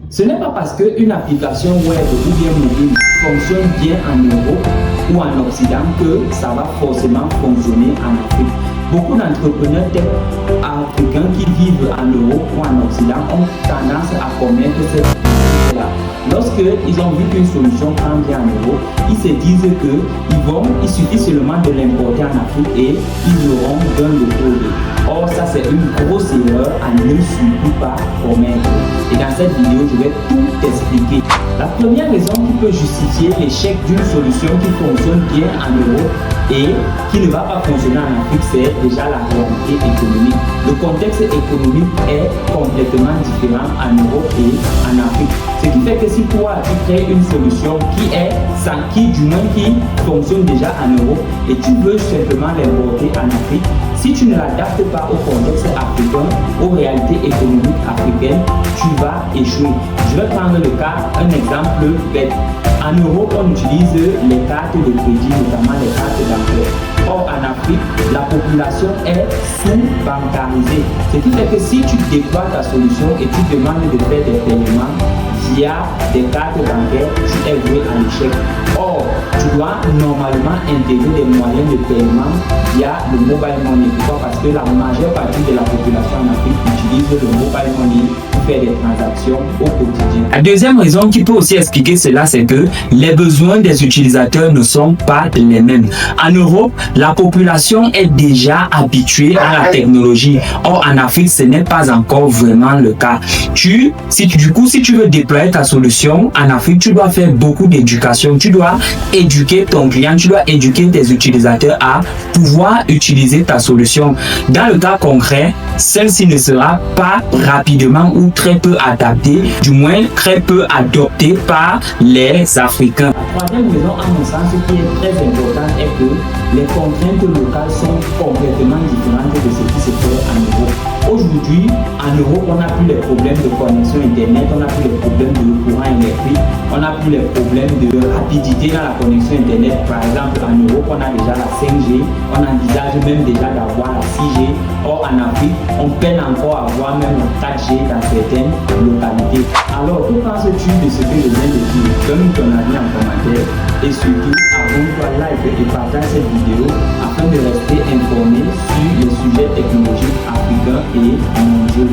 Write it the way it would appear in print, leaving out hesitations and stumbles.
Ce n'est pas parce qu'une application web ou bien mobile fonctionne bien en Europe ou en Occident que ça va forcément fonctionner en Afrique. Beaucoup d'entrepreneurs tech africains qui vivent en Europe ou en Occident ont tendance à commettre cette là. Lorsqu'ils ont vu qu'une solution prend bien en Europe, ils se disent qu'il suffit seulement de l'importer en Afrique et ils auront gain de cause. Or, ça c'est une grosse erreur à ne surtout pas commettre. Et dans cette vidéo, je vais tout expliquer. La première raison qui peut justifier l'échec d'une solution qui fonctionne bien en Europe et qui ne va pas fonctionner en Afrique, c'est déjà la réalité économique. Le contexte économique est complètement différent en Europe et en Afrique. Ce qui fait que si toi tu crées une solution qui fonctionne déjà en Europe et tu veux simplement l'importer en Afrique, si tu ne l'adaptes pas au contexte africain, aux réalités économiques africaines, tu vas échouer. Je vais prendre un exemple bête. En Europe, on utilise les cartes de crédit, notamment les cartes d'emprunt. Or, en Afrique, la population est sous-bancarisée. Ce qui fait que si tu déploies ta solution et tu demandes de faire des paiements via des cartes bancaires, tu es voué à l'échec. Or, tu dois normalement intégrer des moyens de paiement via le mobile money. Pourquoi? Parce que la majeure partie de la population en Afrique utilise le mobile money pour faire des transactions au quotidien. La deuxième raison qui peut aussi expliquer cela, c'est que les besoins des utilisateurs ne sont pas les mêmes. En Europe, la population est déjà habituée à la technologie. Or, en Afrique, ce n'est pas encore vraiment le cas. Si tu veux déployer ta solution en Afrique, tu dois faire beaucoup d'éducation. Tu dois éduquer ton client, tu dois éduquer tes utilisateurs à pouvoir utiliser ta solution. Dans le cas concret, celle-ci ne sera pas rapidement ou très peu adaptée, du moins très peu adoptée par les Africains. La troisième raison, à mon sens, qui est très importante, est que les contraintes locales sont complètement différentes de ce qui se fait en Europe. Aujourd'hui, en Europe, on n'a plus les problèmes de connexion Internet, on n'a plus les problèmes de courant électrique, on n'a plus les problèmes de rapidité dans la connexion Internet. Par exemple, en Europe, on a déjà la 5G, on envisage même déjà d'avoir la 6G. Or, en Afrique, on peine encore à avoir même la 4G dans certaines localités. Alors, que penses-tu de ce que je viens de dire? Donne ton avis en commentaire et surtout, abonne-toi, like et partage cette vidéo afin de rester informé sur les sujets technologiques africains et mondiaux.